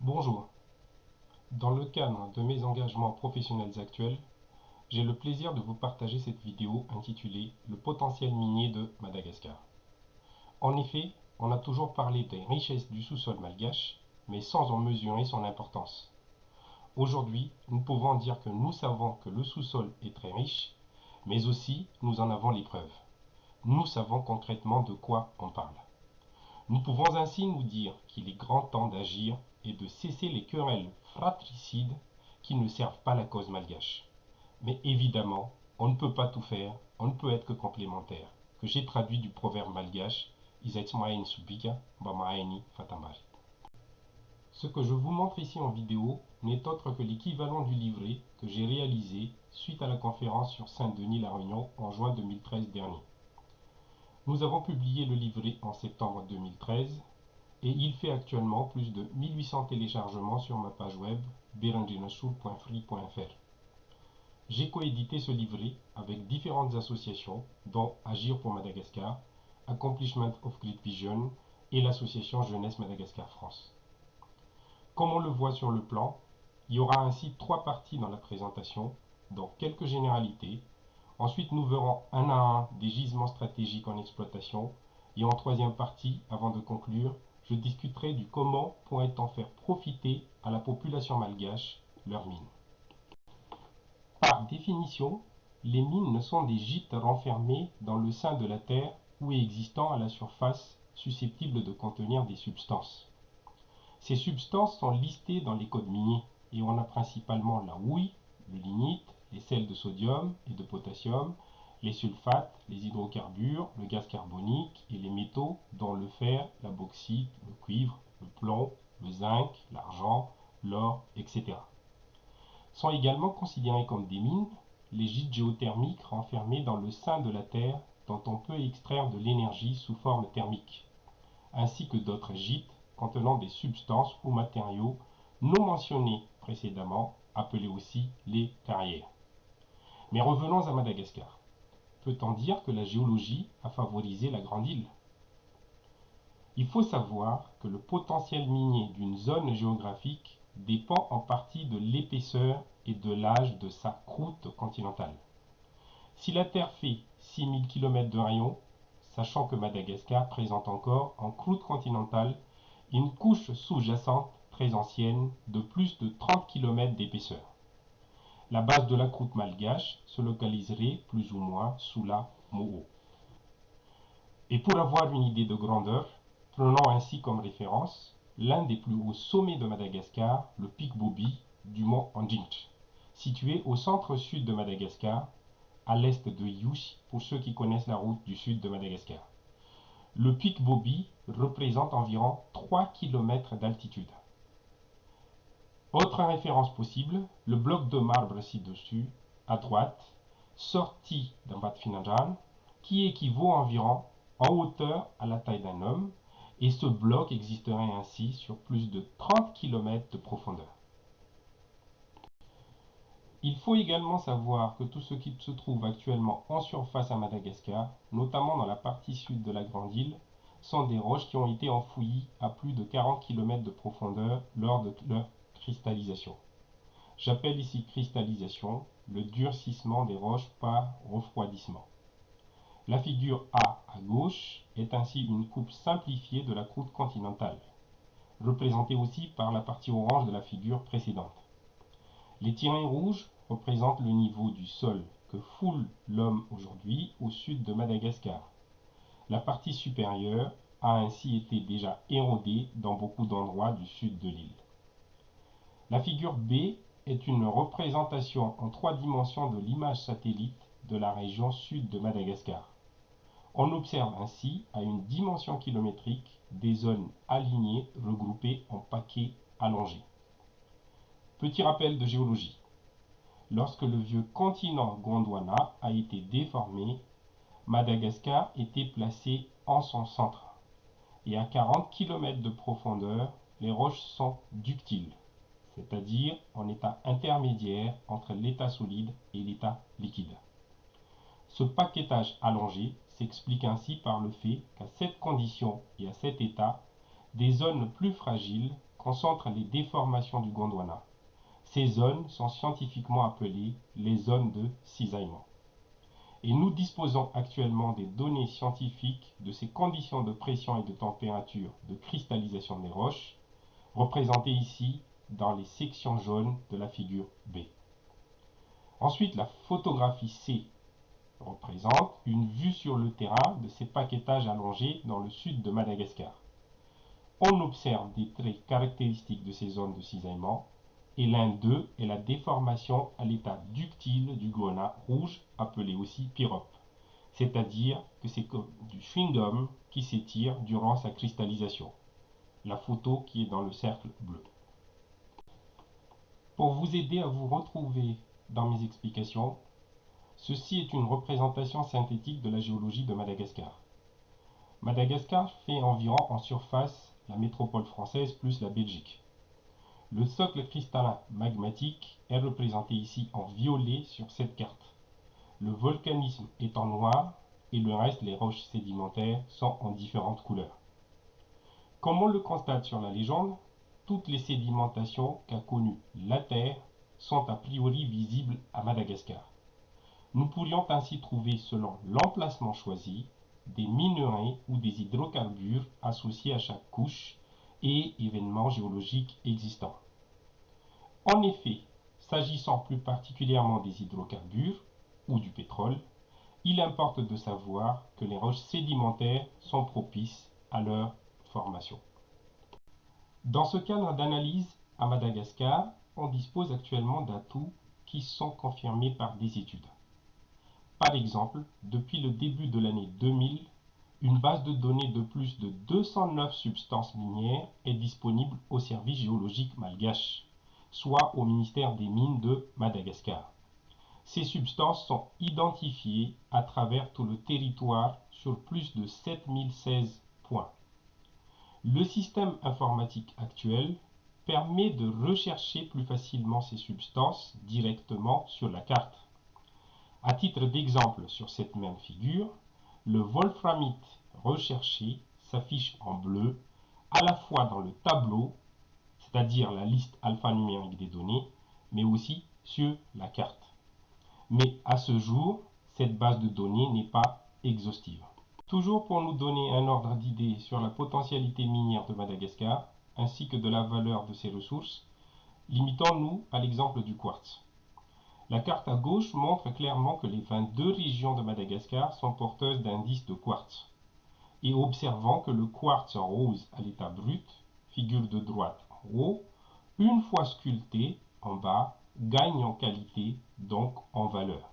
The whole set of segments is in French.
Bonjour. Dans le cadre de mes engagements professionnels actuels, j'ai le plaisir de vous partager cette vidéo intitulée Le potentiel minier de Madagascar. En effet, on a toujours parlé des richesses du sous-sol malgache, mais sans en mesurer son importance. Aujourd'hui, nous pouvons dire que nous savons que le sous-sol est très riche, mais aussi nous en avons les preuves. Nous savons concrètement de quoi on parle. Nous pouvons ainsi nous dire qu'il est grand temps d'agir et de cesser les querelles fratricides qui ne servent pas la cause malgache. Mais évidemment, on ne peut pas tout faire, on ne peut être que complémentaire, que j'ai traduit du proverbe malgache Isaitsmaen Subika Bamaeni Fatambari. Ce que je vous montre ici en vidéo n'est autre que l'équivalent du livret que j'ai réalisé suite à la conférence sur Saint-Denis-La Réunion en juin 2013 dernier. Nous avons publié le livret en septembre 2013 et il fait actuellement plus de 1800 téléchargements sur ma page web berendinasoul.free.fr. J'ai coédité ce livret avec différentes associations dont Agir pour Madagascar, Accomplishment of Great Vision et l'association Jeunesse Madagascar France. Comme on le voit sur le plan, il y aura ainsi 3 parties dans la présentation, dont quelques généralités. Ensuite, nous verrons un à un des gisements stratégiques en exploitation. Et en troisième partie, avant de conclure, je discuterai du comment pourrait-on faire profiter à la population malgache leurs mines. Par définition, les mines ne sont des gîtes renfermés dans le sein de la terre ou existant à la surface susceptibles de contenir des substances. Ces substances sont listées dans les codes miniers et on a principalement la houille, le lignite, les sels de sodium et de potassium, les sulfates, les hydrocarbures, le gaz carbonique et les métaux dont le fer, la bauxite, le cuivre, le plomb, le zinc, l'argent, l'or, etc. Sont également considérés comme des mines les gîtes géothermiques renfermés dans le sein de la Terre dont on peut extraire de l'énergie sous forme thermique, ainsi que d'autres gîtes contenant des substances ou matériaux non mentionnés précédemment, appelés aussi les carrières. Mais revenons à Madagascar. Peut-on dire que la géologie a favorisé la grande île? Il faut savoir que le potentiel minier d'une zone géographique dépend en partie de l'épaisseur et de l'âge de sa croûte continentale. Si la Terre fait 6000 km de rayon, sachant que Madagascar présente encore en croûte continentale une couche sous-jacente très ancienne de plus de 30 km d'épaisseur. La base de la croûte malgache se localiserait plus ou moins sous la Moho. Et pour avoir une idée de grandeur, prenons ainsi comme référence l'un des plus hauts sommets de Madagascar, le pic Bobi du mont Anjinch, situé au centre-sud de Madagascar, à l'est de Yush pour ceux qui connaissent la route du sud de Madagascar. Le pic Bobi représente environ 3 km d'altitude. Autre référence possible, le bloc de marbre ci-dessus, à droite, sorti d'un Batfinanjan, qui équivaut environ en hauteur à la taille d'un homme, et ce bloc existerait ainsi sur plus de 30 km de profondeur. Il faut également savoir que tout ce qui se trouve actuellement en surface à Madagascar, notamment dans la partie sud de la grande île, sont des roches qui ont été enfouies à plus de 40 km de profondeur lors de leur cristallisation. J'appelle ici cristallisation le durcissement des roches par refroidissement. La figure A à gauche est ainsi une coupe simplifiée de la croûte continentale, représentée aussi par la partie orange de la figure précédente. Les tirets rouges représentent le niveau du sol que foule l'homme aujourd'hui au sud de Madagascar. La partie supérieure a ainsi été déjà érodée dans beaucoup d'endroits du sud de l'île. La figure B est une représentation en 3 dimensions de l'image satellite de la région sud de Madagascar. On observe ainsi à une dimension kilométrique des zones alignées regroupées en paquets allongés. Petit rappel de géologie. Lorsque le vieux continent Gondwana a été déformé, Madagascar était placé en son centre. Et à 40 km de profondeur, les roches sont ductiles, c'est-à-dire en état intermédiaire entre l'état solide et l'état liquide. Ce paquetage allongé s'explique ainsi par le fait qu'à cette condition et à cet état, des zones plus fragiles concentrent les déformations du Gondwana. Ces zones sont scientifiquement appelées les zones de cisaillement. Et nous disposons actuellement des données scientifiques de ces conditions de pression et de température de cristallisation des roches, représentées ici dans les sections jaunes de la figure B. Ensuite, la photographie C représente une vue sur le terrain de ces paquetages allongés dans le sud de Madagascar. On observe des traits caractéristiques de ces zones de cisaillement, et l'un d'eux est la déformation à l'état ductile du gona rouge, appelé aussi pyrope, c'est-à-dire que c'est comme du chewing-gum qui s'étire durant sa cristallisation. La photo qui est dans le cercle bleu. Pour vous aider à vous retrouver dans mes explications, ceci est une représentation synthétique de la géologie de Madagascar. Madagascar fait environ en surface la métropole française plus la Belgique. Le socle cristallin magmatique est représenté ici en violet sur cette carte. Le volcanisme est en noir et le reste, les roches sédimentaires, sont en différentes couleurs. Comme on le constate sur la légende, toutes les sédimentations qu'a connues la Terre sont a priori visibles à Madagascar. Nous pourrions ainsi trouver, selon l'emplacement choisi, des minerais ou des hydrocarbures associés à chaque couche et événements géologiques existants. En effet, s'agissant plus particulièrement des hydrocarbures ou du pétrole, il importe de savoir que les roches sédimentaires sont propices à leur formation. Dans ce cadre d'analyse, à Madagascar, on dispose actuellement d'atouts qui sont confirmés par des études. Par exemple, depuis le début de l'année 2000, une base de données de plus de 209 substances minières est disponible au service géologique malgache, soit au ministère des Mines de Madagascar. Ces substances sont identifiées à travers tout le territoire sur plus de 7016 points. Le système informatique actuel permet de rechercher plus facilement ces substances directement sur la carte. À titre d'exemple, sur cette même figure, le wolframite recherché s'affiche en bleu à la fois dans le tableau, c'est-à-dire la liste alphanumérique des données, mais aussi sur la carte. Mais à ce jour, cette base de données n'est pas exhaustive. Toujours pour nous donner un ordre d'idée sur la potentialité minière de Madagascar, ainsi que de la valeur de ses ressources, limitons-nous à l'exemple du quartz. La carte à gauche montre clairement que les 22 régions de Madagascar sont porteuses d'indices de quartz. Et observant que le quartz rose à l'état brut, figure de droite en haut, une fois sculpté en bas, gagne en qualité, donc en valeur.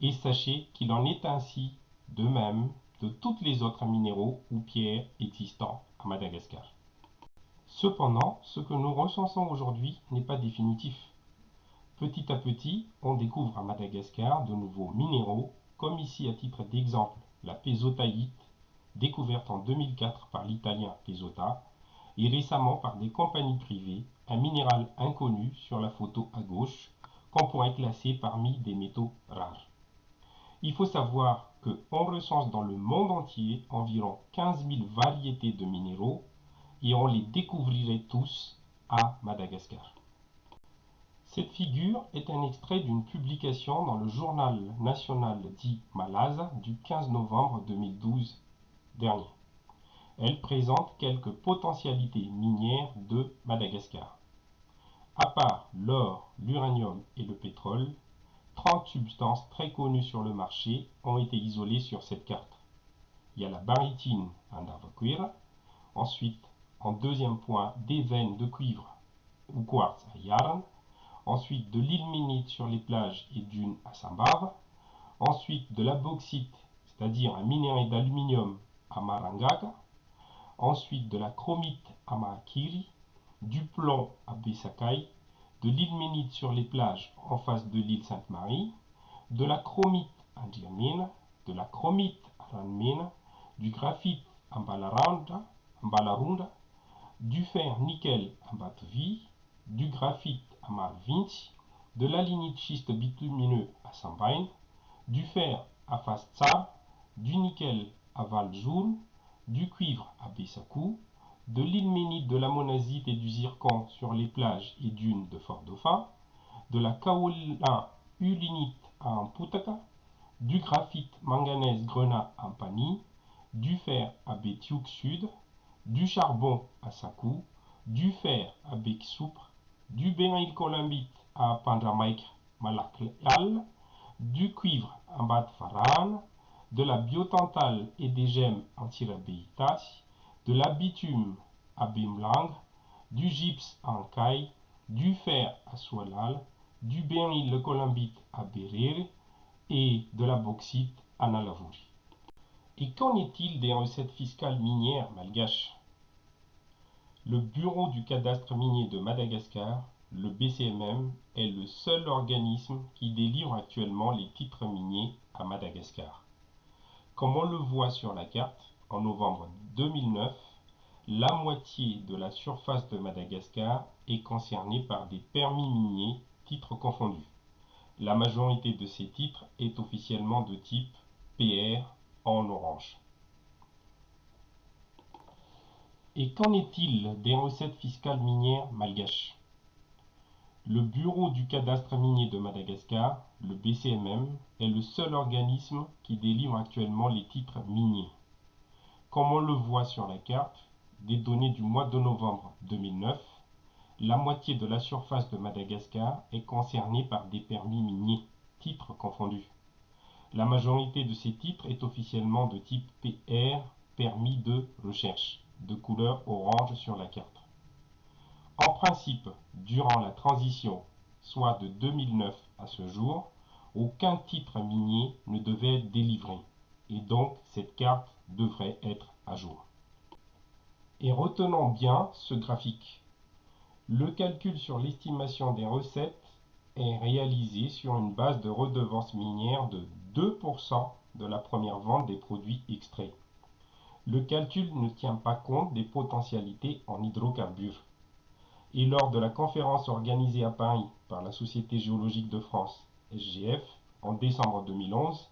Et sachez qu'il en est ainsi de même de toutes les autres minéraux ou pierres existants à Madagascar. Cependant, ce que nous recensons aujourd'hui n'est pas définitif. Petit à petit, on découvre à Madagascar de nouveaux minéraux, comme ici à titre d'exemple la pésotaïte, découverte en 2004 par l'italien Pesota, et récemment par des compagnies privées, un minéral inconnu sur la photo à gauche, qu'on pourrait classer parmi des métaux rares. Il faut savoir qu'on recense dans le monde entier environ 15 000 variétés de minéraux et on les découvrirait tous à Madagascar. Cette figure est un extrait d'une publication dans le journal national dit Malasa du 15 novembre 2012 dernier. Elle présente quelques potentialités minières de Madagascar. À part l'or, l'uranium et le pétrole, 30 substances très connues sur le marché ont été isolées sur cette carte. Il y a la barytine à Ndarvaquira, ensuite, en deuxième point, des veines de cuivre ou quartz à Yarn, ensuite de l'ilménite sur les plages et dunes à Sambava, ensuite de la bauxite, c'est-à-dire un minerai d'aluminium à Marangaka, ensuite de la chromite à Maakiri, du plomb à Bessakai, de l'ilménite sur les plages en face de l'île Sainte-Marie, de la chromite à Djamena, de la chromite à Ranmena, du graphite à Mbalarunda, du fer-nickel à Batovi, du graphite à Marvinci, de l'alinite schiste bitumineux à Sambain, du fer à Fastsar, du nickel à Valjoul, du cuivre à Bessakou, de l'ilménite, de la monazite et du zircon sur les plages et dunes de Fort-Dauphin, de la kaolin ulinite à Amputaka, du graphite manganèse grenat à Pani, du fer à Bétiouk Sud, du charbon à Sakou, du fer à Bek-Soupre, du béryl columbite à Pandramaïk Malaklal, du cuivre à Bad Faran, de la biotantale et des gemmes en Tirabéitas, de la bitume à Bimlang, du gypse à Ankai, du fer à Soualal, du béryl columbite à Bérir et de la bauxite à Nalavouri. Et qu'en est-il des recettes fiscales minières malgaches? Le Bureau du cadastre minier de Madagascar, le BCMM, est le seul organisme qui délivre actuellement les titres miniers à Madagascar. Comme on le voit sur la carte, en novembre 2009, la moitié de la surface de Madagascar est concernée par des permis miniers, titres confondus. La majorité de ces titres est officiellement de type PR en orange. Et qu'en est-il des recettes fiscales minières malgaches? Le Bureau du cadastre minier de Madagascar, le BCMM, est le seul organisme qui délivre actuellement les titres miniers. Comme on le voit sur la carte, des données du mois de novembre 2009, la moitié de la surface de Madagascar est concernée par des permis miniers, titres confondus. La majorité de ces titres est officiellement de type PR, permis de recherche, de couleur orange sur la carte. En principe, durant la transition, soit de 2009 à ce jour, aucun titre minier ne devait être délivré, et donc cette carte devrait être à jour. Et retenons bien ce graphique. Le calcul sur l'estimation des recettes est réalisé sur une base de redevance minière de 2% de la première vente des produits extraits. Le calcul ne tient pas compte des potentialités en hydrocarbures. Et lors de la conférence organisée à Paris par la Société géologique de France, SGF, en décembre 2011,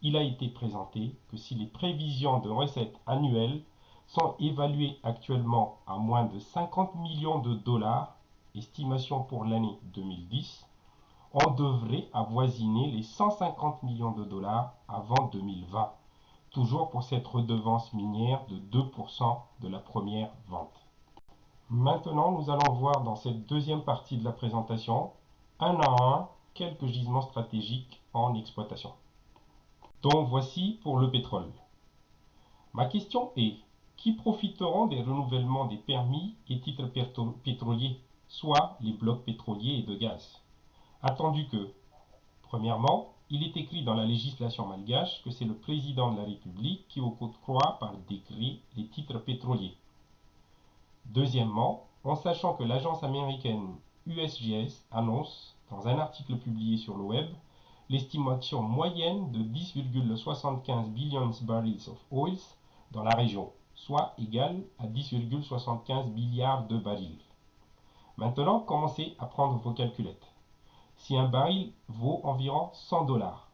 il a été présenté que si les prévisions de recettes annuelles sont évaluées actuellement à moins de 50 millions de dollars, estimation pour l'année 2010, on devrait avoisiner les 150 millions de dollars avant 2020, toujours pour cette redevance minière de 2% de la première vente. Maintenant, nous allons voir dans cette deuxième partie de la présentation, un à un, quelques gisements stratégiques en exploitation. Donc voici pour le pétrole. Ma question est, qui profiteront des renouvellements des permis et titres pétroliers, soit les blocs pétroliers et de gaz? Attendu que, premièrement, il est écrit dans la législation malgache que c'est le président de la République qui octroie par décret les titres pétroliers. Deuxièmement, en sachant que l'agence américaine USGS annonce, dans un article publié sur le web, l'estimation moyenne de 10,75 billion barrels of oil dans la région, soit égale à 10,75 milliards de barils. Maintenant, commencez à prendre vos calculettes. Si un baril vaut environ 100 dollars,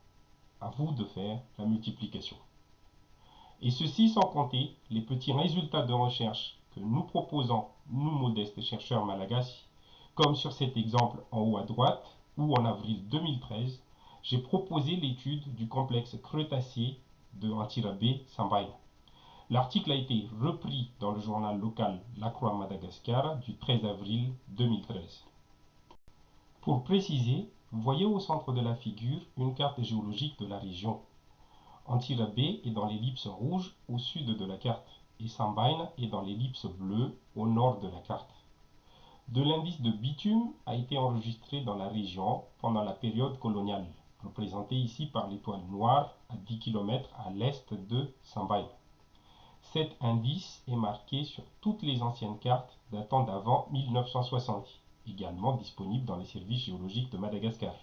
à vous de faire la multiplication. Et ceci sans compter les petits résultats de recherche que nous proposons, nous modestes chercheurs malagasy, comme sur cet exemple en haut à droite, où en avril 2013, j'ai proposé l'étude du complexe crétacé de Antirabé-Sambaï. L'article a été repris dans le journal local La Croix Madagascar du 13 avril 2013. Pour préciser, voyez au centre de la figure une carte géologique de la région. Antirabé est dans l'ellipse rouge au sud de la carte et Sambaïn est dans l'ellipse bleue au nord de la carte. De l'indice de bitume a été enregistré dans la région pendant la période coloniale, représenté ici par l'étoile noire à 10 km à l'est de Sambaïn. Cet indice est marqué sur toutes les anciennes cartes datant d'avant 1960, également disponibles dans les services géologiques de Madagascar.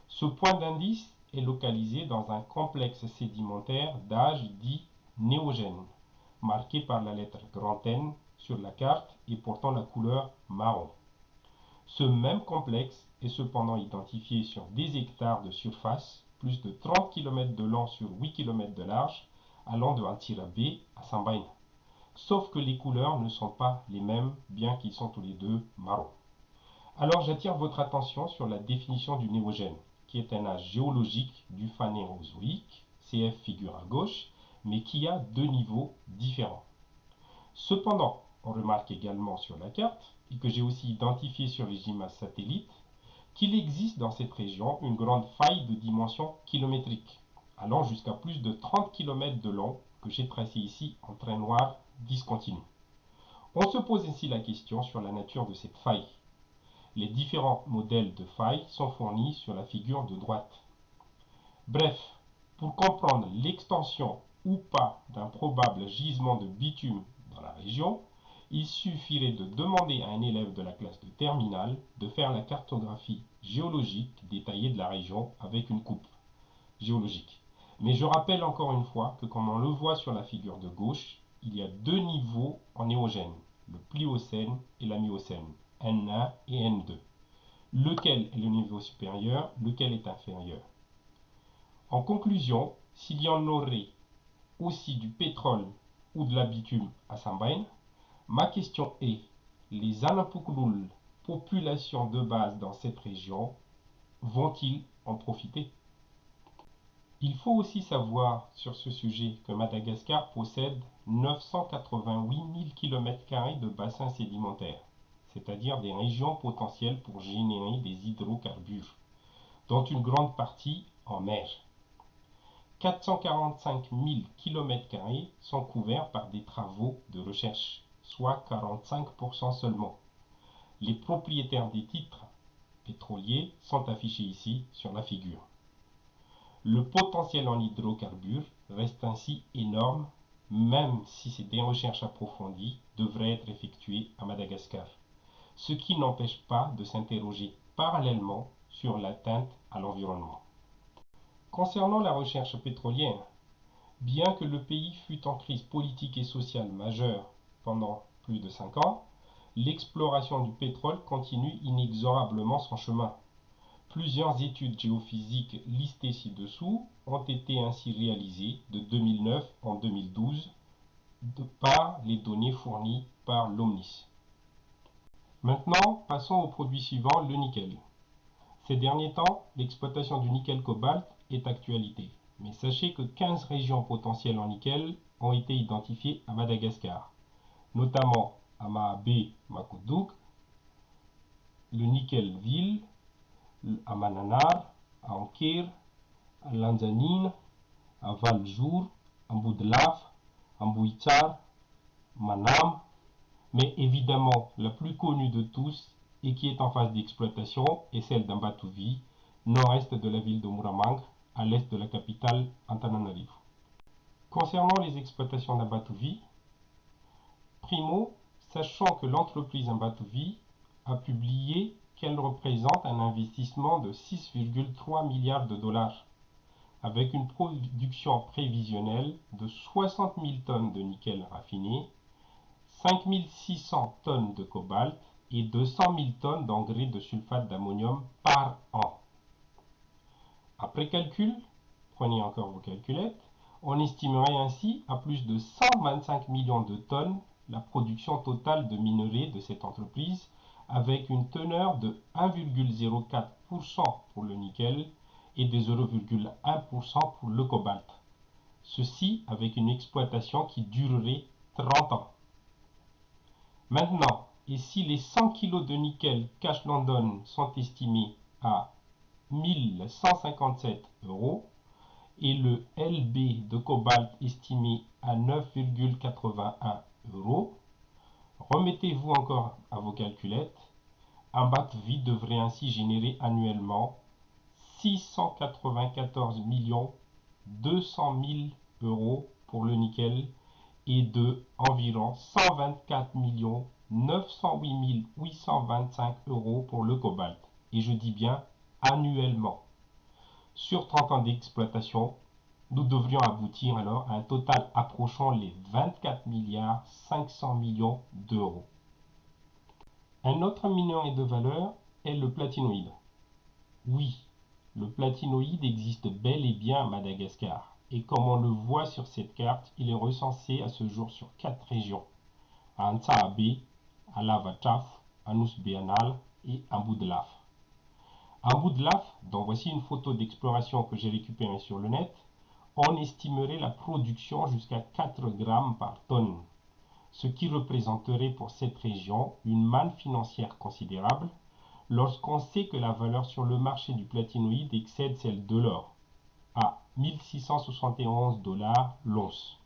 Ce point d'indice est localisé dans un complexe sédimentaire d'âge dit néogène, marqué par la lettre grand N sur la carte et portant la couleur marron. Ce même complexe est cependant identifié sur des hectares de surface, plus de 30 km de long sur 8 km de large, allant de Antirabé à Sambaïn. sauf que les couleurs ne sont pas les mêmes, bien qu'ils sont tous les deux marrons. Alors j'attire votre attention sur la définition du néogène, qui est un âge géologique du Phanérozoïque, CF figure à gauche, mais qui a deux niveaux différents. Cependant, on remarque également sur la carte, et que j'ai aussi identifié sur les images satellites, qu'il existe dans cette région une grande faille de dimension kilométrique, allant jusqu'à plus de 30 km de long, que j'ai tracé ici en trait noir discontinu. On se pose ainsi la question sur la nature de cette faille. Les différents modèles de failles sont fournis sur la figure de droite. Bref, pour comprendre l'extension ou pas d'un probable gisement de bitume dans la région, il suffirait de demander à un élève de la classe de terminale de faire la cartographie géologique détaillée de la région avec une coupe géologique. Mais je rappelle encore une fois que comme on le voit sur la figure de gauche, il y a deux niveaux en néogène, le Pliocène et la Miocène, N1 et N2. Lequel est le niveau supérieur, lequel est inférieur? En conclusion, s'il y en aurait aussi du pétrole ou de la bitume à Sambain, ma question est, les Anapukulul, population de base dans cette région, vont-ils en profiter? Il faut aussi savoir sur ce sujet que Madagascar possède 988 000 km² de bassins sédimentaires, c'est-à-dire des régions potentielles pour générer des hydrocarbures, dont une grande partie en mer. 445 000 km² sont couverts par des travaux de recherche, soit 45% seulement. Les propriétaires des titres pétroliers sont affichés ici sur la figure. Le potentiel en hydrocarbures reste ainsi énorme, même si des recherches approfondies devraient être effectuées à Madagascar, ce qui n'empêche pas de s'interroger parallèlement sur l'atteinte à l'environnement. Concernant la recherche pétrolière, bien que le pays fût en crise politique et sociale majeure pendant plus de 5 ans, l'exploration du pétrole continue inexorablement son chemin. Plusieurs études géophysiques listées ci-dessous ont été ainsi réalisées de 2009 en 2012 par les données fournies par l'OMNIS. Maintenant, passons au produit suivant, le nickel. Ces derniers temps, l'exploitation du nickel-cobalt est actualité. Mais sachez que 15 régions potentielles en nickel ont été identifiées à Madagascar, notamment à Maabé Makoudouk, le Nickel-Ville, à Mananar, à Ankir, à Lanzanine, à Valjour, à Boudlaf, à Mbouitsar, Manam, mais évidemment la plus connue de tous et qui est en phase d'exploitation est celle d'Ambatouvi, nord-est de la ville de Muramang, à l'est de la capitale Antananarivo. Concernant les exploitations d'Ambatouvi, primo, sachant que l'entreprise Ambatouvi a publié qu'elle représente un investissement de 6,3 milliards de dollars, avec une production prévisionnelle de 60 000 tonnes de nickel raffiné, 5 600 tonnes de cobalt et 200 000 tonnes d'engrais de sulfate d'ammonium par an. Après calcul, prenez encore vos calculettes, on estimerait ainsi à plus de 125 millions de tonnes la production totale de minerais de cette entreprise, avec une teneur de 1,04% pour le nickel et de 0,1% pour le cobalt. Ceci avec une exploitation qui durerait 30 ans. Maintenant, et si les 100 kg de nickel Cash London sont estimés à 1157 € et le LB de cobalt estimé à 9,81 €, remettez-vous encore à vos calculettes. Ambatouvi devrait ainsi générer annuellement 694 200 000 € pour le nickel et de environ 124 908 825 € pour le cobalt. Et je dis bien annuellement. Sur 30 ans d'exploitation, nous devrions aboutir alors à un total approchant les 24 milliards 500 millions d'euros. Un autre minerai de valeur est le platinoïde. Oui, le platinoïde existe bel et bien à Madagascar. Et comme on le voit sur cette carte, il est recensé à ce jour sur 4 régions. à Antsaabé, à Lavataf, à Nousbéanal et à Boudlaf. À Boudlaf, dont voici une photo d'exploration que j'ai récupérée sur le net, on estimerait la production jusqu'à 4 grammes par tonne, ce qui représenterait pour cette région une manne financière considérable lorsqu'on sait que la valeur sur le marché du platinoïde excède celle de l'or, à 1671 $ l'once.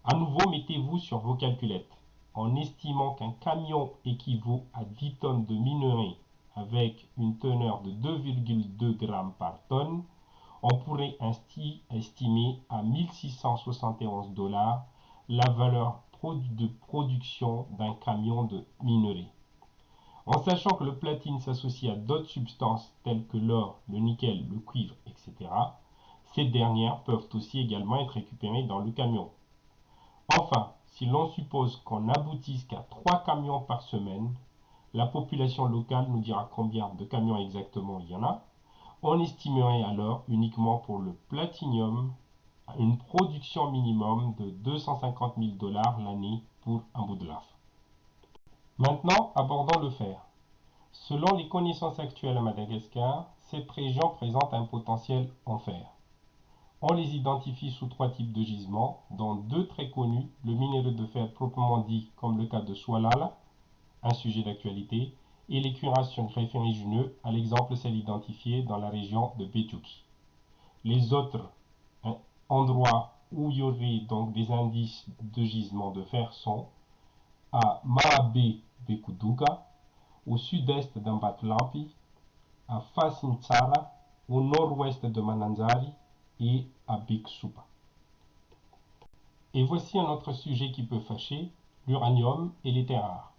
À nouveau, mettez-vous sur vos calculettes. En estimant qu'un camion équivaut à 10 tonnes de minerai avec une teneur de 2,2 grammes par tonne, on pourrait ainsi estimer à 1671 $ la valeur de production d'un camion de minerai. En sachant que le platine s'associe à d'autres substances telles que l'or, le nickel, le cuivre, etc., ces dernières peuvent aussi également être récupérées dans le camion. Enfin, si l'on suppose qu'on n'aboutisse qu'à 3 camions par semaine, la population locale nous dira combien de camions exactement il y en a. On estimerait alors uniquement pour le platinium une production minimum de 250 000 $ l'année pour un Boudlaf. Maintenant, abordons le fer. Selon les connaissances actuelles à Madagascar, cette région présente un potentiel en fer. On les identifie sous 3 types de gisements, dont 2 très connus, le minerai de fer proprement dit comme le cas de Swalala, un sujet d'actualité, et les cuirasses sur grès ferrugineux, à l'exemple celle identifiée dans la région de Betouki. Les autres endroits où il y aurait donc des indices de gisement de fer sont à Maabe Bekuduga, au sud-est d'Ambatlampi, à Fasintsara, au nord-ouest de Mananzari et à Biksupa. Et voici un autre sujet qui peut fâcher, l'uranium et les terres rares.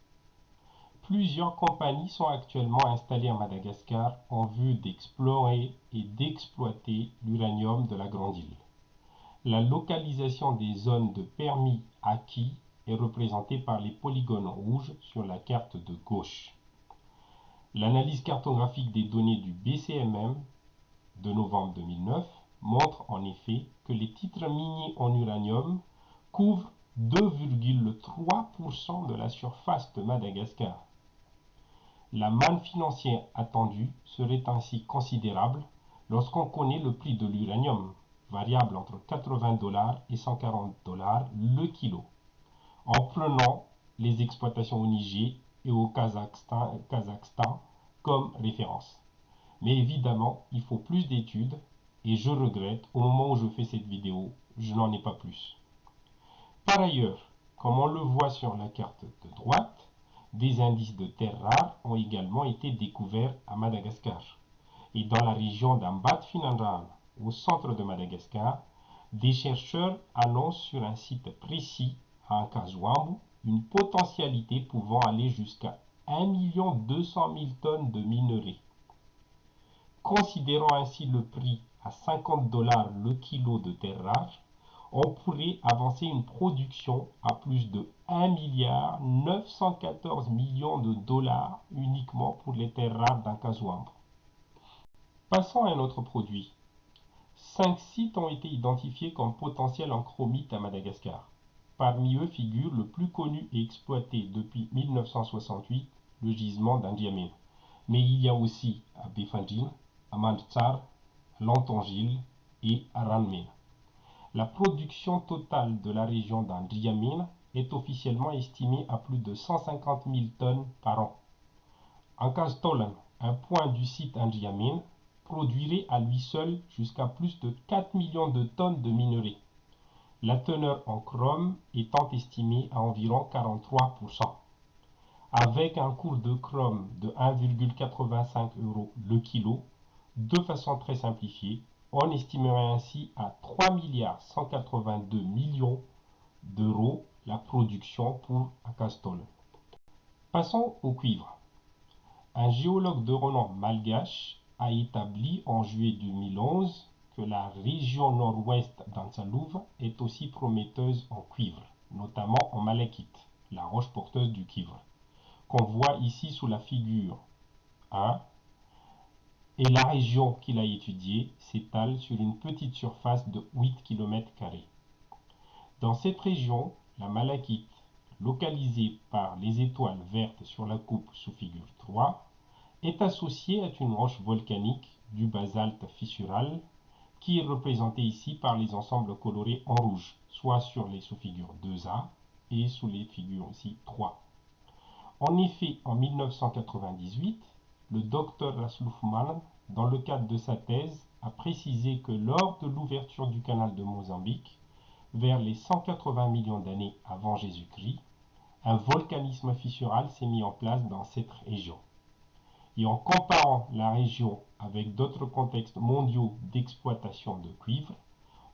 Plusieurs compagnies sont actuellement installées à Madagascar en vue d'explorer et d'exploiter l'uranium de la Grande Île. La localisation des zones de permis acquis est représentée par les polygones rouges sur la carte de gauche. L'analyse cartographique des données du BCMM de novembre 2009 montre en effet que les titres miniers en uranium couvrent 2,3% de la surface de Madagascar. La manne financière attendue serait ainsi considérable lorsqu'on connaît le prix de l'uranium, variable entre 80 $ et 140 $ le kilo, en prenant les exploitations au Niger et au Kazakhstan comme référence. Mais évidemment, il faut plus d'études et je regrette, au moment où je fais cette vidéo, je n'en ai pas plus. Par ailleurs, comme on le voit sur la carte de droite, des indices de terres rares ont également été découverts à Madagascar. Et dans la région d'Ambat-Finandran, au centre de Madagascar, des chercheurs annoncent sur un site précis à Nkazouambou une potentialité pouvant aller jusqu'à 1 200 000 tonnes de minerais. Considérant ainsi le prix à 50 $ le kilo de terres rares, on pourrait avancer une production à plus de 1,914 milliard de dollars uniquement pour les terres rares d'Nkazouambou. Passons à un autre produit. 5 sites ont été identifiés comme potentiels en chromite à Madagascar. Parmi eux figure le plus connu et exploité depuis 1968, le gisement d'Andiamé. Mais il y a aussi à Befandjin, à Mandtsar, à Lantongil et à Ranmena. La production totale de la région d'Andriamine est officiellement estimée à plus de 150 000 tonnes par an. Ankastolen, un point du site Andriamine, produirait à lui seul jusqu'à plus de 4 millions de tonnes de minerais, la teneur en chrome étant estimée à environ 43%. Avec un cours de chrome de 1,85 € le kilo, de façon très simplifiée, on estimerait ainsi à 3,182 milliards d'euros la production pour Akastol. Passons au cuivre. Un géologue de renom malgache a établi en juillet 2011 que la région nord-ouest d'Antsalouv est aussi prometteuse en cuivre, notamment en malachite, la roche porteuse du cuivre, qu'on voit ici sous la figure 1, et la région qu'il a étudiée s'étale sur une petite surface de 8 km². Dans cette région, la malachite, localisé par les étoiles vertes sur la coupe sous figure 3, est associé à une roche volcanique du basalte fissural qui est représenté ici par les ensembles colorés en rouge, soit sur les sous-figures 2A et sous les figures aussi 3. En effet, en 1998, le Dr Raslufman, dans le cadre de sa thèse, a précisé que lors de l'ouverture du canal de Mozambique, vers les 180 millions d'années avant Jésus-Christ, un volcanisme fissural s'est mis en place dans cette région. Et en comparant la région avec d'autres contextes mondiaux d'exploitation de cuivre,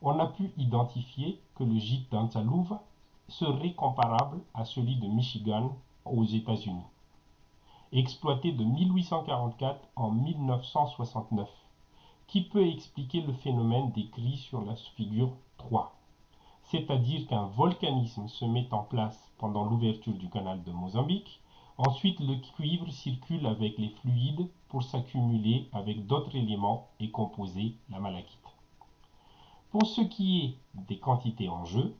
on a pu identifier que le gîte d'Antalouva serait comparable à celui de Michigan aux États-Unis, exploité de 1844 en 1969, qui peut expliquer le phénomène décrit sur la figure 3. C'est-à-dire qu'un volcanisme se met en place pendant l'ouverture du canal de Mozambique. Ensuite, le cuivre circule avec les fluides pour s'accumuler avec d'autres éléments et composer la malachite. Pour ce qui est des quantités en jeu,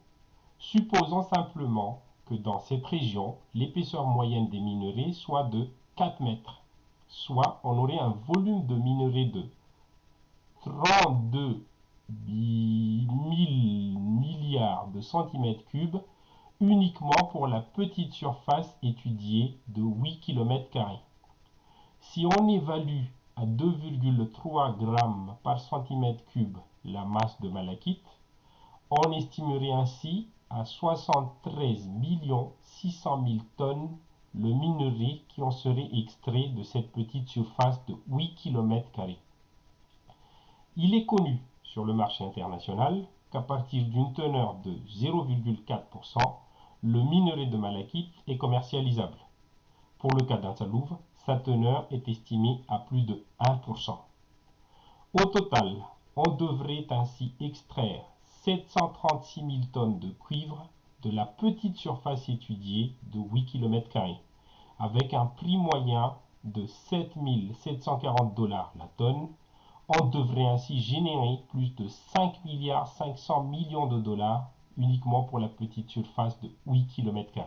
supposons simplement que dans cette région, l'épaisseur moyenne des minerais soit de 4 mètres, soit on aurait un volume de minerais de 32 000 milliards de centimètres cubes uniquement pour la petite surface étudiée de 8 km². Si on évalue à 2,3 grammes par centimètre cube la masse de malachite, on estimerait ainsi à 73 600 000 tonnes le minerai qui en serait extrait de cette petite surface de 8 km². Il est connu sur le marché international qu'à partir d'une teneur de 0,4%, le minerai de malachite est commercialisable. Pour le cas d'Antalouva, sa teneur est estimée à plus de 1%. Au total, on devrait ainsi extraire 736 000 tonnes de cuivre de la petite surface étudiée de 8 km², avec un prix moyen de 7 740 $ la tonne. On devrait ainsi générer plus de 5 milliards 500 millions de dollars uniquement pour la petite surface de 8 km².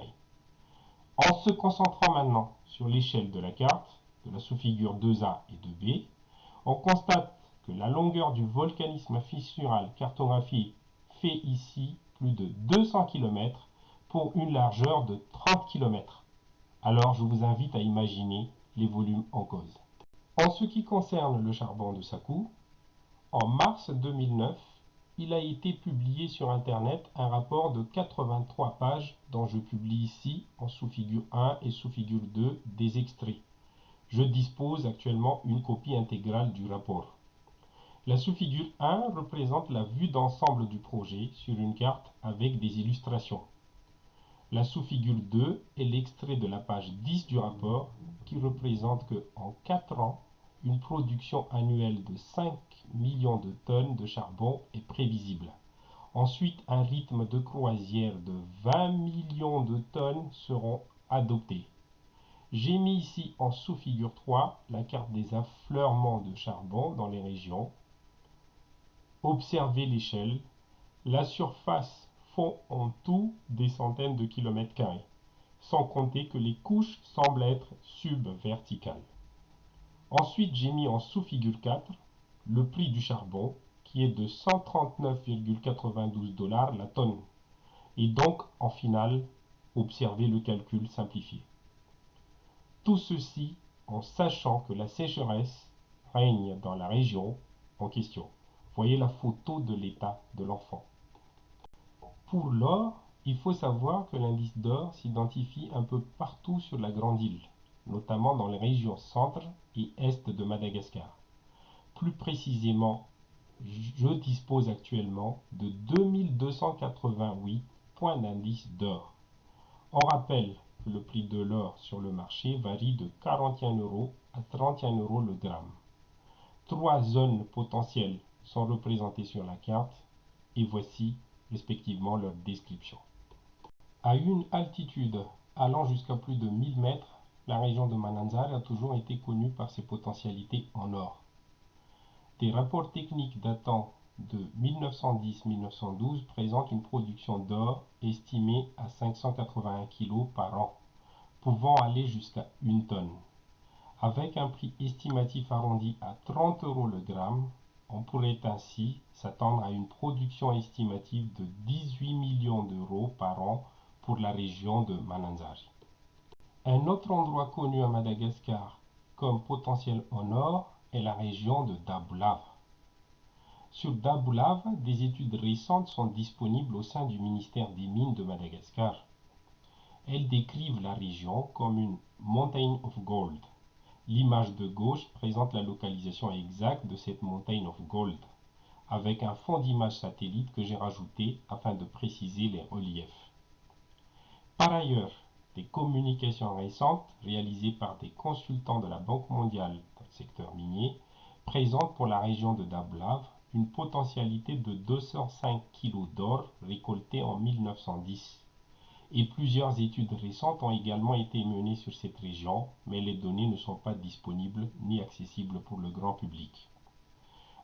En se concentrant maintenant sur l'échelle de la carte, de la sous-figure 2A et 2B, on constate que la longueur du volcanisme fissural cartographié fait ici plus de 200 km pour une largeur de 30 km. Alors je vous invite à imaginer les volumes en cause. En ce qui concerne le charbon de Sakou, en mars 2009, il a été publié sur Internet un rapport de 83 pages dont je publie ici en sous-figure 1 et sous-figure 2 des extraits. Je dispose actuellement une copie intégrale du rapport. La sous-figure 1 représente la vue d'ensemble du projet sur une carte avec des illustrations. La sous-figure 2 est l'extrait de la page 10 du rapport qui représente qu'en 4 ans, une production annuelle de 5 millions de tonnes de charbon est prévisible. Ensuite, un rythme de croisière de 20 millions de tonnes seront adoptés. J'ai mis ici en sous-figure 3 la carte des affleurements de charbon dans les régions. Observez l'échelle. La surface font en tout des centaines de km², sans compter que les couches semblent être subverticales. Ensuite, j'ai mis en sous-figure 4 le prix du charbon qui est de 139,92 $ la tonne. Et donc, en finale, observez le calcul simplifié. Tout ceci en sachant que la sécheresse règne dans la région en question. Voyez la photo de l'état de l'enfant. Pour l'or, il faut savoir que l'indice d'or s'identifie un peu partout sur la grande île, notamment dans les régions centre et est de Madagascar. Plus précisément, je dispose actuellement de 2288 points d'indice d'or. On rappelle que le prix de l'or sur le marché varie de 41 € à 31 € le gramme. 3 zones potentielles sont représentées sur la carte et voici respectivement leur description. À une altitude allant jusqu'à plus de 1000 mètres, la région de Mananzar a toujours été connue par ses potentialités en or. Des rapports techniques datant de 1910-1912 présente une production d'or estimée à 581 kg par an, pouvant aller jusqu'à 1 tonne. Avec un prix estimatif arrondi à 30 € le gramme, on pourrait ainsi s'attendre à une production estimative de 18 millions d'euros par an pour la région de Mananzari. Un autre endroit connu à Madagascar comme potentiel en or est la région de Dabulava. Sur Dabulava, des études récentes sont disponibles au sein du ministère des Mines de Madagascar. Elles décrivent la région comme une Mountain of Gold. L'image de gauche présente la localisation exacte de cette Mountain of Gold, avec un fond d'image satellite que j'ai rajouté afin de préciser les reliefs. Par ailleurs, des communications récentes réalisées par des consultants de la Banque mondiale dans le secteur minier présentent pour la région de Dabulava une potentialité de 205 kg d'or récolté en 1910. Et plusieurs études récentes ont également été menées sur cette région, mais les données ne sont pas disponibles ni accessibles pour le grand public.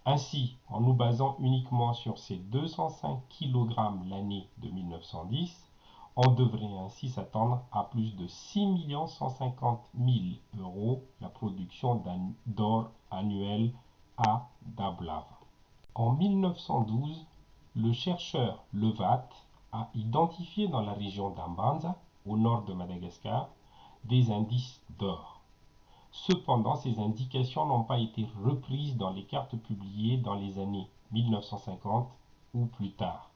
Ainsi, en nous basant uniquement sur ces 205 kg l'année de 1910, on devrait ainsi s'attendre à plus de 6 150 000 € la production d'or annuel à Dabulava. En 1912, le chercheur Levat a identifié dans la région d'Ambanza, au nord de Madagascar, des indices d'or. Cependant, ces indications n'ont pas été reprises dans les cartes publiées dans les années 1950 ou plus tard.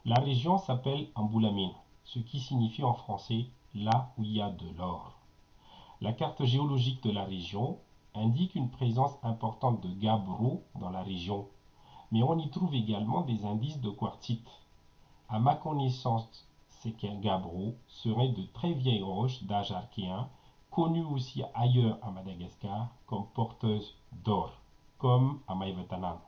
La région s'appelle Ambulamine, ce qui signifie en français là où il y a de l'or. La carte géologique de la région indique une présence importante de gabbro dans la région, mais on y trouve également des indices de quartzite. À ma connaissance, ces gabbros seraient de très vieilles roches d'âge archéen, connues aussi ailleurs à Madagascar comme porteuses d'or, comme à Maïvetanan.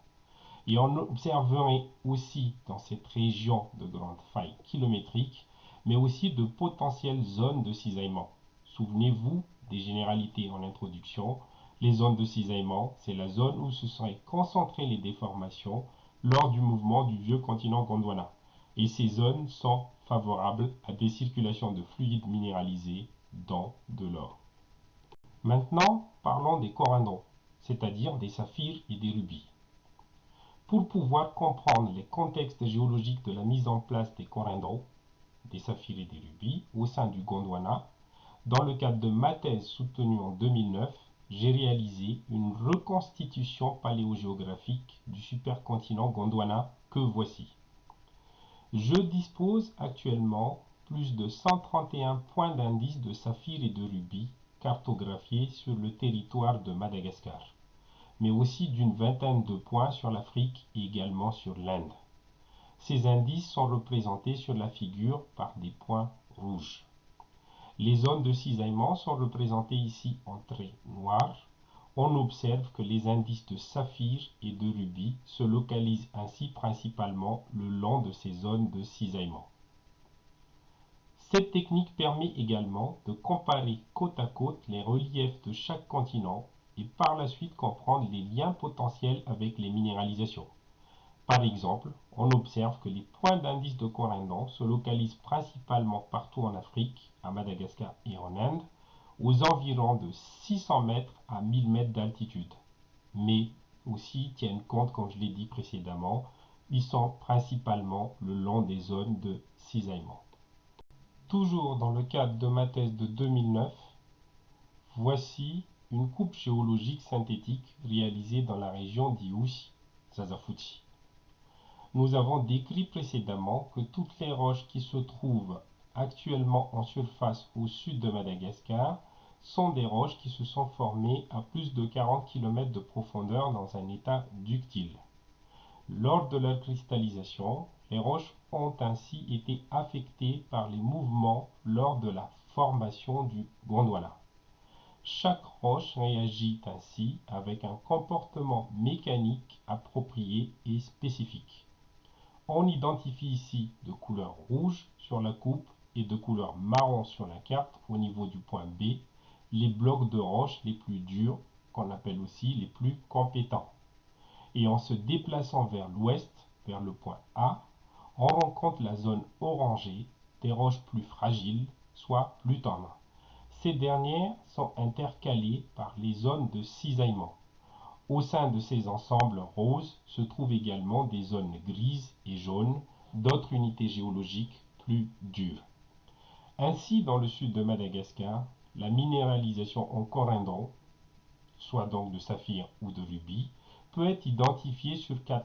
Et on observerait aussi dans cette région de grandes failles kilométriques, mais aussi de potentielles zones de cisaillement. Souvenez-vous des généralités en introduction. Les zones de cisaillement, c'est la zone où se seraient concentrées les déformations lors du mouvement du vieux continent Gondwana. Et ces zones sont favorables à des circulations de fluides minéralisés, dont de l'or. Maintenant, parlons des corindons, c'est-à-dire des saphirs et des rubis. Pour pouvoir comprendre les contextes géologiques de la mise en place des corindons, des saphirs et des rubis au sein du Gondwana, dans le cadre de ma thèse soutenue en 2009, j'ai réalisé une reconstitution paléogéographique du supercontinent Gondwana que voici. Je dispose actuellement plus de 131 points d'indice de saphirs et de rubis cartographiés sur le territoire de Madagascar, mais aussi d'une vingtaine de points sur l'Afrique et également sur l'Inde. Ces indices sont représentés sur la figure par des points rouges. Les zones de cisaillement sont représentées ici en traits noirs. On observe que les indices de saphir et de rubis se localisent ainsi principalement le long de ces zones de cisaillement. Cette technique permet également de comparer côte à côte les reliefs de chaque continent et par la suite comprendre les liens potentiels avec les minéralisations. Par exemple, on observe que les points d'indice de corindon se localisent principalement partout en Afrique, à Madagascar et en Inde, aux environs de 600 mètres à 1000 mètres d'altitude. Mais aussi tiennent compte, comme je l'ai dit précédemment, ils sont principalement le long des zones de cisaillement. Toujours dans le cadre de ma thèse de 2009, voici une coupe géologique synthétique réalisée dans la région d'Iousi, Zazafuti. Nous avons décrit précédemment que toutes les roches qui se trouvent actuellement en surface au sud de Madagascar sont des roches qui se sont formées à plus de 40 km de profondeur dans un état ductile. Lors de leur cristallisation, les roches ont ainsi été affectées par les mouvements lors de la formation du Gondwana. Chaque roche réagit ainsi avec un comportement mécanique approprié et spécifique. On identifie ici de couleur rouge sur la coupe et de couleur marron sur la carte au niveau du point B les blocs de roche les plus durs, qu'on appelle aussi les plus compétents. et en se déplaçant vers l'ouest, vers le point A, on rencontre la zone orangée, des roches plus fragiles, soit plus tendres. Ces dernières sont intercalées par les zones de cisaillement. Au sein de ces ensembles roses se trouvent également des zones grises et jaunes, d'autres unités géologiques plus dures. Ainsi, dans le sud de Madagascar, la minéralisation en corindon, soit donc de saphir ou de rubis, peut être identifiée sur 4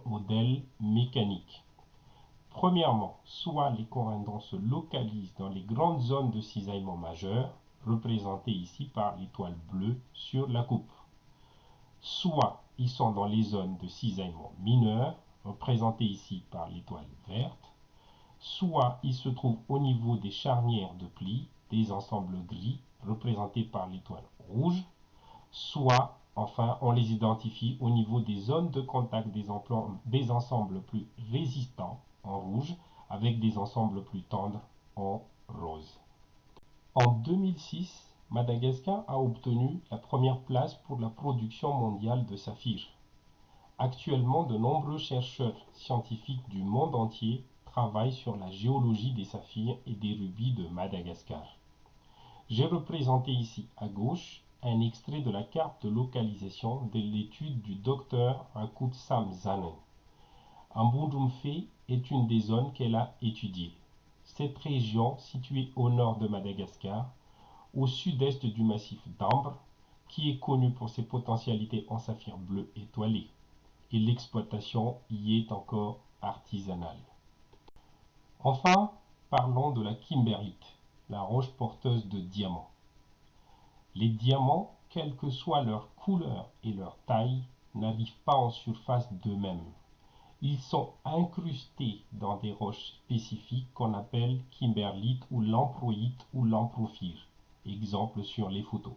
modèles mécaniques. Premièrement, soit les corindons se localisent dans les grandes zones de cisaillement majeur, représentées ici par l'étoile bleue sur la coupe. Soit ils sont dans les zones de cisaillement mineur, représentées ici par l'étoile verte, soit ils se trouvent au niveau des charnières de plis, des ensembles gris, représentés par l'étoile rouge, soit, enfin, on les identifie au niveau des zones de contact des ensembles plus résistants, en rouge, avec des ensembles plus tendres, en rose. En 2006, Madagascar a obtenu la première place pour la production mondiale de saphir. Actuellement, de nombreux chercheurs scientifiques du monde entier travaillent sur la géologie des saphirs et des rubis de Madagascar. J'ai représenté ici à gauche un extrait de la carte de localisation de l'étude du docteur Rakut Samzanen. Ambundumfe est une des zones qu'elle a étudiées. Cette région, située au nord de Madagascar, au sud-est du massif d'Ambre, qui est connu pour ses potentialités en saphir bleu étoilé, et l'exploitation y est encore artisanale. Enfin, parlons de la kimberlite, la roche porteuse de diamants. Les diamants, quelle que soit leur couleur et leur taille, n'arrivent pas en surface d'eux-mêmes. Ils sont incrustés dans des roches spécifiques qu'on appelle kimberlite ou lamproïte ou lamprophire. Exemple sur les photos.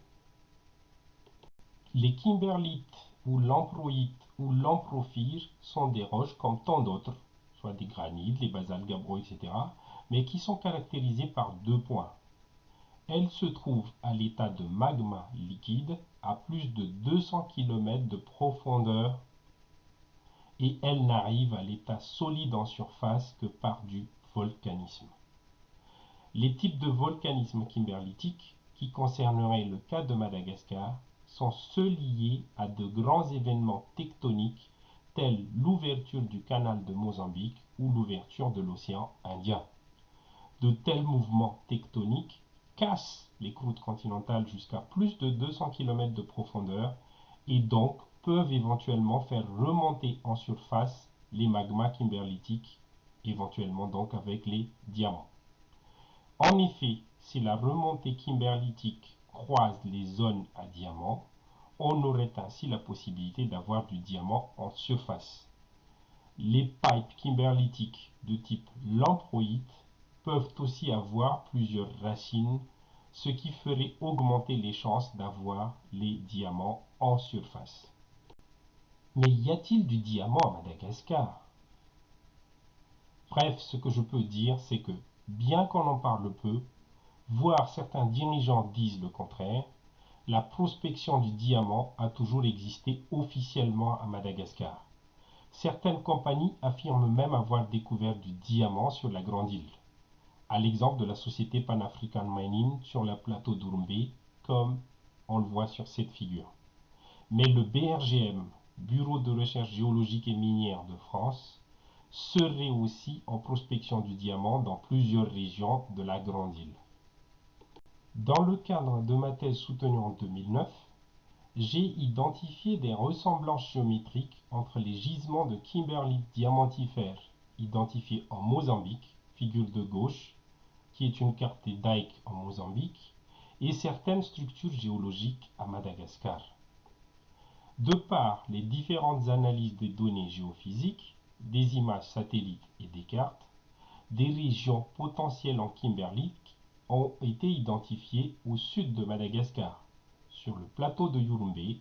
Les kimberlites ou lamproïtes ou lamprophires sont des roches comme tant d'autres, soit des granites, les basaltes gabbro, etc., mais qui sont caractérisées par 2 points. Elles se trouvent à l'état de magma liquide à plus de 200 km de profondeur et elles n'arrivent à l'état solide en surface que par du volcanisme. Les types de volcanisme kimberlitique, qui concerneraient le cas de Madagascar, sont ceux liés à de grands événements tectoniques tels l'ouverture du canal de Mozambique ou l'ouverture de l'océan Indien. De tels mouvements tectoniques cassent les croûtes continentales jusqu'à plus de 200 km de profondeur et donc peuvent éventuellement faire remonter en surface les magmas kimberlitiques, éventuellement donc avec les diamants. En effet, si la remontée kimberlitique croise les zones à diamants, on aurait ainsi la possibilité d'avoir du diamant en surface. Les pipes kimberlitiques de type lamproïte peuvent aussi avoir plusieurs racines, ce qui ferait augmenter les chances d'avoir les diamants en surface. Mais y a-t-il du diamant à Madagascar? Bref, ce que je peux dire, c'est que, bien qu'on en parle peu, voire certains dirigeants disent le contraire, la prospection du diamant a toujours existé officiellement à Madagascar. Certaines compagnies affirment même avoir découvert du diamant sur la Grande Île, à l'exemple de la société Pan African Mining sur le plateau d'Urumbé, comme on le voit sur cette figure. Mais le BRGM, Bureau de recherche géologique et minière de France, serait aussi en prospection du diamant dans plusieurs régions de la Grande Île. Dans le cadre de ma thèse soutenue en 2009, j'ai identifié des ressemblances géométriques entre les gisements de kimberlite diamantifère identifiés en Mozambique, figure de gauche, qui est une carte des dikes en Mozambique, et certaines structures géologiques à Madagascar. De par les différentes analyses des données géophysiques, des images satellites et des cartes, des régions potentielles en kimberlite ont été identifiées au sud de Madagascar, sur le plateau de Yurumbé,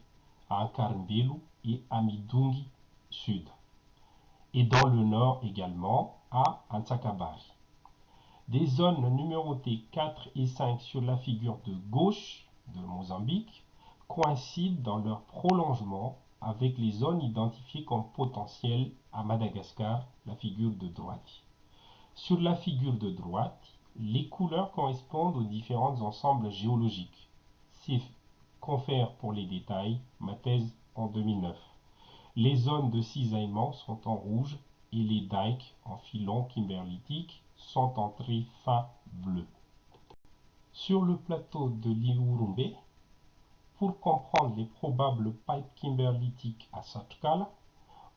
à Nkarembelu et à Midungi Sud, et dans le nord également à Antsakabari. Des zones numérotées 4 et 5 sur la figure de gauche de Mozambique coïncident dans leur prolongement avec les zones identifiées comme potentielles à Madagascar, la figure de droite. Sur la figure de droite, les couleurs correspondent aux différents ensembles géologiques. C'est confère pour les détails ma thèse en 2009. Les zones de cisaillement sont en rouge et les dikes en filons kimberlitiques sont en traits fins bleus. Sur le plateau de l'Iurumbe, pour comprendre les probables pipes kimberlitiques à Satkala,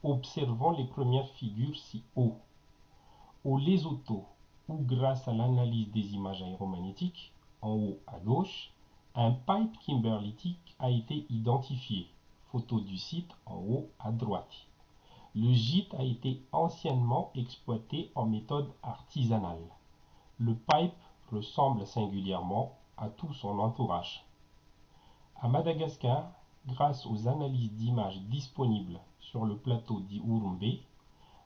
observons les premières figures ci haut. Au Lesotho, où grâce à l'analyse des images aéromagnétiques, en haut à gauche, un pipe kimberlitique a été identifié. Photo du site en haut à droite. Le gîte a été anciennement exploité en méthode artisanale. Le pipe ressemble singulièrement à tout son entourage. À Madagascar, grâce aux analyses d'images disponibles sur le plateau d'Iurumbe,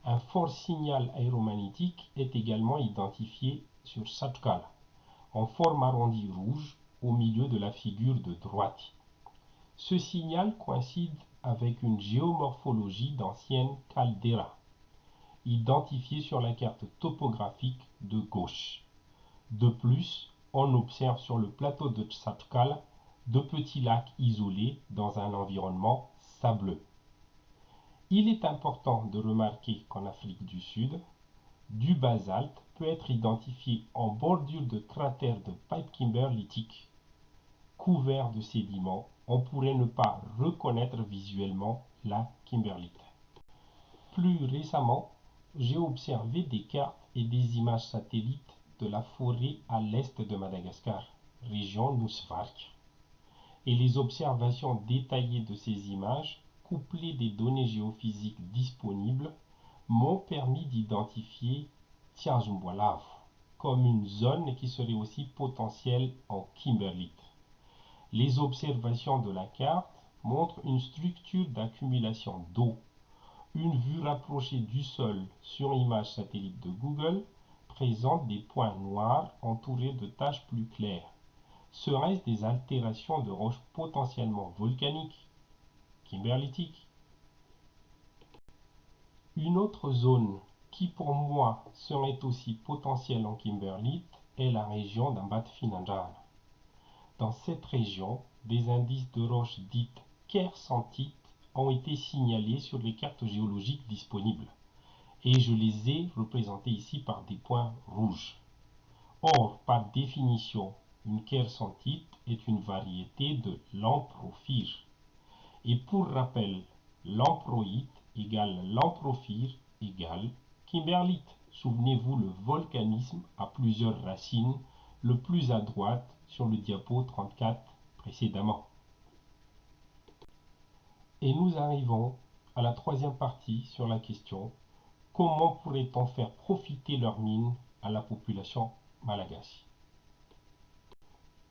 un fort signal aéromagnétique est également identifié sur Satkala, en forme arrondie rouge au milieu de la figure de droite. Ce signal coïncide avec une géomorphologie d'ancienne caldeira, identifiée sur la carte topographique de gauche. De plus, on observe sur le plateau de Satkala de petits lacs isolés dans un environnement sableux. Il est important de remarquer qu'en Afrique du Sud, du basalte peut être identifié en bordure de cratères de pipe kimberlitique. Couvert de sédiments, on pourrait ne pas reconnaître visuellement la kimberlite. Plus récemment, j'ai observé des cartes et des images satellites de la forêt à l'est de Madagascar, région Nousvark. Et les observations détaillées de ces images, couplées des données géophysiques disponibles, m'ont permis d'identifier Tiazumbualavu comme une zone qui serait aussi potentielle en kimberlite. Les observations de la carte montrent une structure d'accumulation d'eau. Une vue rapprochée du sol sur image satellite de Google présente des points noirs entourés de taches plus claires. Seraient-ce des altérations de roches potentiellement volcaniques, kimberlitiques? Une autre zone qui pour moi serait aussi potentielle en kimberlite est la région d'Ambatfinanjana. Dans cette région, des indices de roches dites kersanthites ont été signalés sur les cartes géologiques disponibles et je les ai représentés ici par des points rouges. Or, par définition, une kersantite est une variété de lamprophire. Et pour rappel, lamproïte égale lamprophire égale kimberlite. Souvenez-vous, le volcanisme a plusieurs racines, le plus à droite sur le diapo 34 précédemment. Et nous arrivons à la troisième partie sur la question: comment pourrait-on faire profiter leurs mines à la population malagasy?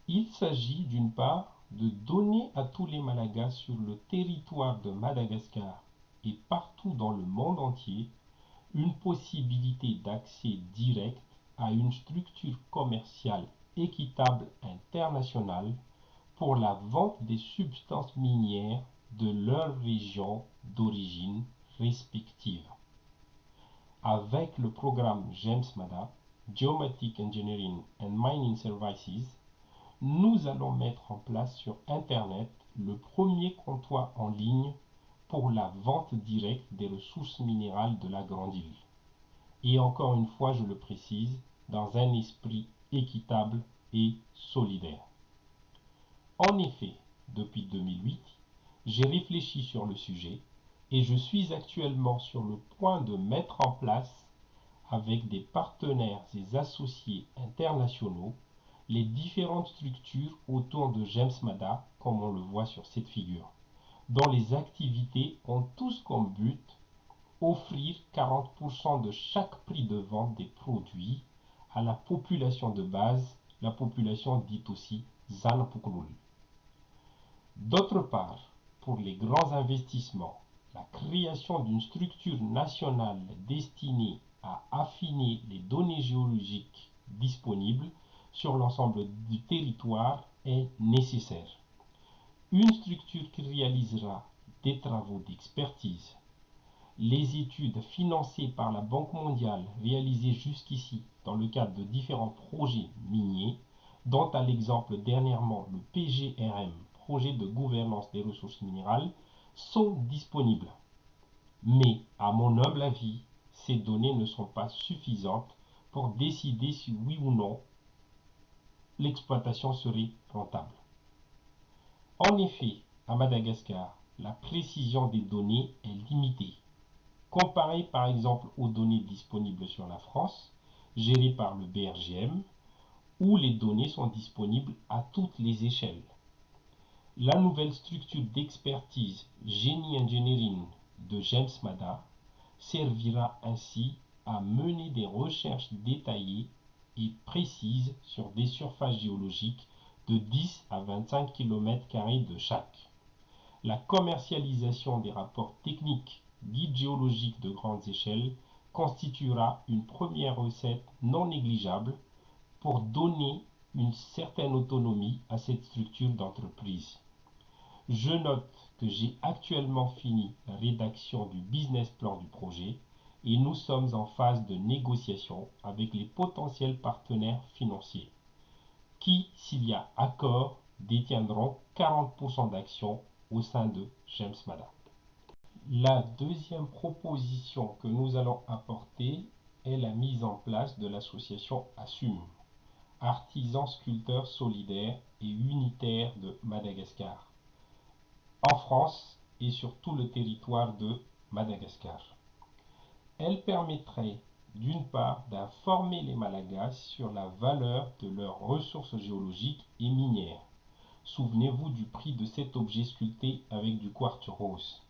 Il s'agit d'une part de donner à tous les Malagas sur le territoire de Madagascar et partout dans le monde entier une possibilité d'accès direct à une structure commerciale équitable internationale pour la vente des substances minières de leur région d'origine respective. Avec le programme GEMS-MADA, Geomatic Engineering and Mining Services, nous allons mettre en place sur Internet le premier comptoir en ligne pour la vente directe des ressources minérales de la grande île. Et encore une fois, je le précise, dans un esprit équitable et solidaire. En effet, depuis 2008, j'ai réfléchi sur le sujet et je suis actuellement sur le point de mettre en place, avec des partenaires et associés internationaux, les différentes structures autour de GEMS-MADA, comme on le voit sur cette figure, dont les activités ont tous comme but offrir 40% de chaque prix de vente des produits à la population de base, la population dite aussi Zanapukulul. D'autre part, pour les grands investissements, la création d'une structure nationale destinée à affiner les données géologiques disponibles sur l'ensemble du territoire est nécessaire. Une structure qui réalisera des travaux d'expertise. Les études financées par la Banque mondiale réalisées jusqu'ici dans le cadre de différents projets miniers, dont à l'exemple dernièrement le PGRM, projet de gouvernance des ressources minérales, sont disponibles. Mais, à mon humble avis, ces données ne sont pas suffisantes pour décider si oui ou non l'exploitation serait rentable. En effet, à Madagascar, la précision des données est limitée. Comparée par exemple aux données disponibles sur la France, gérées par le BRGM, où les données sont disponibles à toutes les échelles. La nouvelle structure d'expertise Génie Engineering de James Mada servira ainsi à mener des recherches détaillées et précises sur des surfaces géologiques de 10 à 25 km² de chaque. La commercialisation des rapports techniques guides géologiques de grandes échelles constituera une première recette non négligeable pour donner une certaine autonomie à cette structure d'entreprise. Je note que j'ai actuellement fini la rédaction du business plan du projet et nous sommes en phase de négociation avec les potentiels partenaires financiers qui, s'il y a accord, détiendront 40% d'actions au sein de James Mada. La deuxième proposition que nous allons apporter est la mise en place de l'association Assume, artisans sculpteurs solidaires et unitaires de Madagascar, en France et sur tout le territoire de Madagascar. Elle permettrait d'une part d'informer les Malagasy sur la valeur de leurs ressources géologiques et minières. Souvenez-vous du prix de cet objet sculpté avec du quartz rose.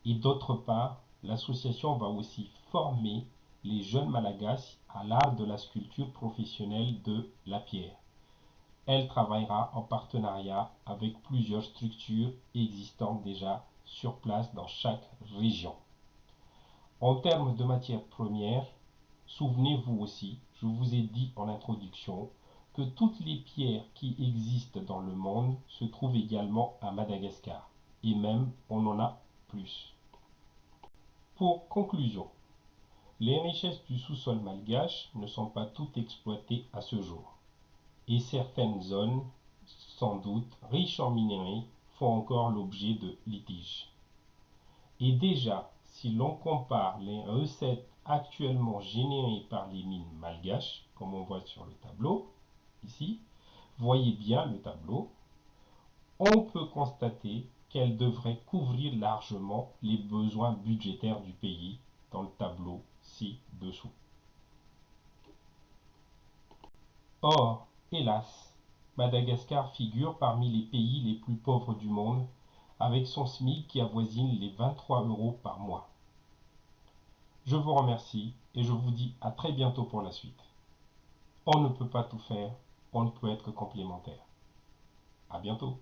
Et d'autre part, l'association va aussi former les jeunes Malagasy à l'art de la sculpture professionnelle de la pierre. Elle travaillera en partenariat avec plusieurs structures existantes déjà sur place dans chaque région. En termes de matières premières, souvenez-vous aussi, je vous ai dit en introduction, que toutes les pierres qui existent dans le monde se trouvent également à Madagascar. Et même, on en a plus. Pour conclusion, les richesses du sous-sol malgache ne sont pas toutes exploitées à ce jour. Et certaines zones, sans doute riches en minerais, font encore l'objet de litiges. Et déjà, si l'on compare les recettes actuellement générées par les mines malgaches, comme on voit sur le tableau, ici, voyez bien le tableau, on peut constater qu'elles devraient couvrir largement les besoins budgétaires du pays dans le tableau ci-dessous. Or, hélas, Madagascar figure parmi les pays les plus pauvres du monde, avec son SMIC qui avoisine les 23 € par mois. Je vous remercie et je vous dis à très bientôt pour la suite. On ne peut pas tout faire, on ne peut être que complémentaire. À bientôt.